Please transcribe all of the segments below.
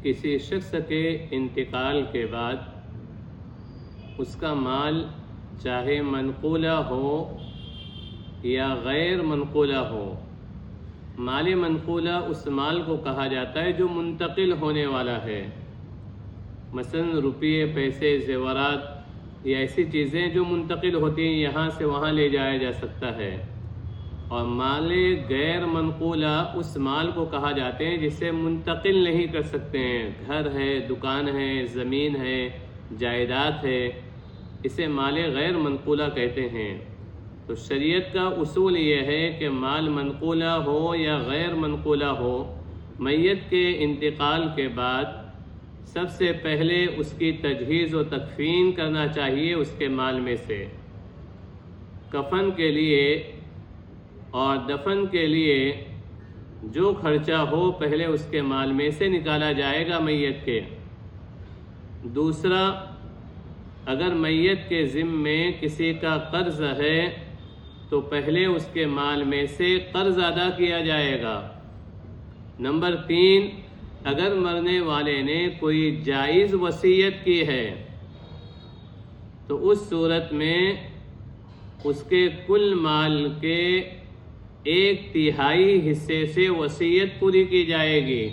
کسی شخص کے انتقال کے بعد اس کا مال چاہے منقولہ ہو یا غیر منقولہ ہو، مال منقولہ اس مال کو کہا جاتا ہے جو منتقل ہونے والا ہے، مثلا روپیے، پیسے، زیورات یا ایسی چیزیں جو منتقل ہوتی ہیں، یہاں سے وہاں لے جایا جا سکتا ہے۔ اور مال غیر منقولہ اس مال کو کہا جاتے ہیں جسے منتقل نہیں کر سکتے ہیں، گھر ہے، دکان ہے، زمین ہے، جائیداد ہے، اسے مال غیر منقولہ کہتے ہیں۔ تو شریعت کا اصول یہ ہے کہ مال منقولہ ہو یا غیر منقولہ ہو، میت کے انتقال کے بعد سب سے پہلے اس کی تجہیز و تکفین کرنا چاہیے اس کے مال میں سے۔ کفن کے لیے اور دفن کے لیے جو خرچہ ہو پہلے اس کے مال میں سے نکالا جائے گا میت کے۔ دوسرا، اگر میت کے ذمے کسی کا قرض ہے تو پہلے اس کے مال میں سے قرض ادا کیا جائے گا۔ نمبر 3، اگر مرنے والے نے کوئی جائز وصیت کی ہے تو اس صورت میں اس کے کل مال کے 1/3 حصے سے وصیت پوری کی جائے گی۔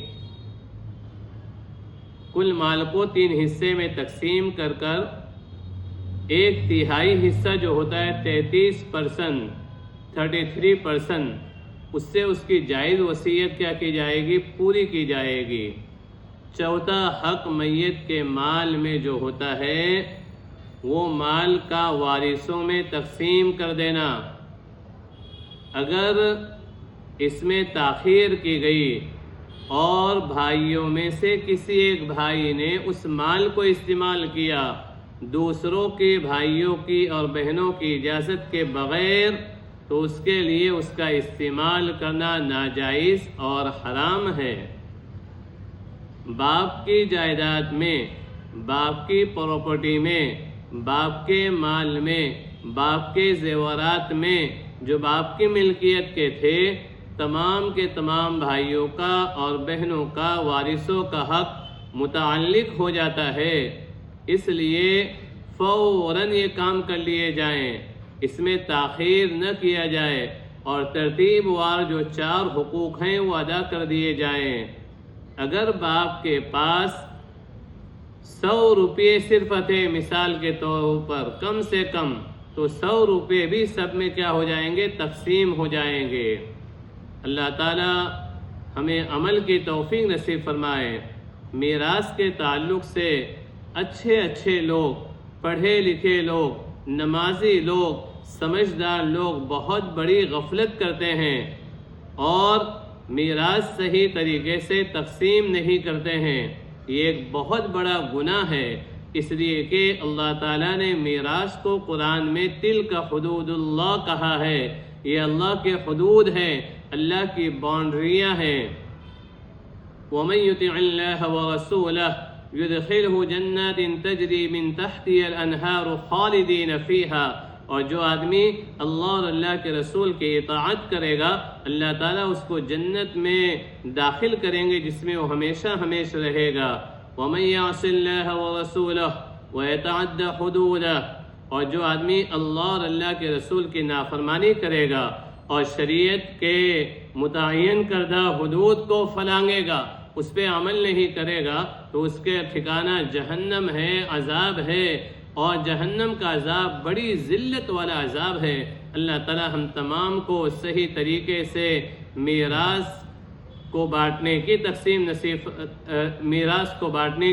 کل مال کو 3 حصے میں تقسیم کر 1/3 حصہ جو ہوتا ہے 33%، اس سے اس کی جائز وصیت کیا کی جائے گی؟ پوری کی جائے گی۔ چوتھا حق میت کے مال میں جو ہوتا ہے وہ مال کا وارثوں میں تقسیم کر دینا۔ اگر اس میں تاخیر کی گئی اور بھائیوں میں سے کسی ایک بھائی نے اس مال کو استعمال کیا دوسروں کے بھائیوں کی اور بہنوں کی اجازت کے بغیر، تو اس کے لیے اس کا استعمال کرنا ناجائز اور حرام ہے۔ باپ کی جائیداد میں، باپ کی پراپرٹی میں، باپ کے مال میں، باپ کے زیورات میں جو باپ کی ملکیت کے تھے، تمام کے تمام بھائیوں کا اور بہنوں کا، وارثوں کا حق متعلق ہو جاتا ہے۔ اس لیے فوراً یہ کام کر لیے جائیں، اس میں تاخیر نہ کیا جائے اور ترتیب وار جو 4 حقوق ہیں وہ ادا کر دیے جائیں۔ اگر باپ کے پاس 100 روپے صرف تھے مثال کے طور پر، کم سے کم، تو 100 روپے بھی سب میں کیا ہو جائیں گے؟ تقسیم ہو جائیں گے۔ اللہ تعالی ہمیں عمل کی توفیق نصیب فرمائے۔ میراث کے تعلق سے اچھے لوگ، پڑھے لکھے لوگ، نمازی لوگ، سمجھدار لوگ بہت بڑی غفلت کرتے ہیں اور میراث صحیح طریقے سے تقسیم نہیں کرتے ہیں۔ یہ ایک بہت بڑا گناہ ہے، اس لیے کہ اللہ تعالیٰ نے میراث کو قرآن میں تلک حدود اللہ کہا ہے۔ یہ اللہ کے حدود ہیں، اللہ کی باؤنڈریاں ہیں۔ وَمَن يُطِعِ اللَّهَ وَرَسُولَهُ يُدْخِلْهُ جَنَّاتٍ تَجْرِي مِن تَحْتِهَا الْأَنْهَارُ خَالِدِينَ فِيهَا، اور جو آدمی اللہ اور اللہ کے رسول کی اطاعت کرے گا، اللہ تعالیٰ اس کو جنت میں داخل کریں گے جس میں وہ ہمیشہ رہے گا۔ وَمَن يَعْصِ اللَّهَ وَرَسُولَهُ وَيَتَعَدَّ حُدُودَهُ، اور جو آدمی اللہ اور اللہ کے رسول کی نافرمانی کرے گا اور شریعت کے متعین کردہ حدود کو پھلانگے گا، اس پہ عمل نہیں کرے گا، تو اس کے ٹھکانہ جہنم ہے، عذاب ہے، اور جہنم کا عذاب بڑی ذلت والا عذاب ہے۔ اللہ تعالی ہم تمام کو صحیح طریقے سے میراث کو بانٹنے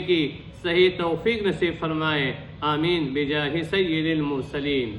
کی صحیح توفیق نصیب فرمائے۔ آمین بجاہ سید المرسلین۔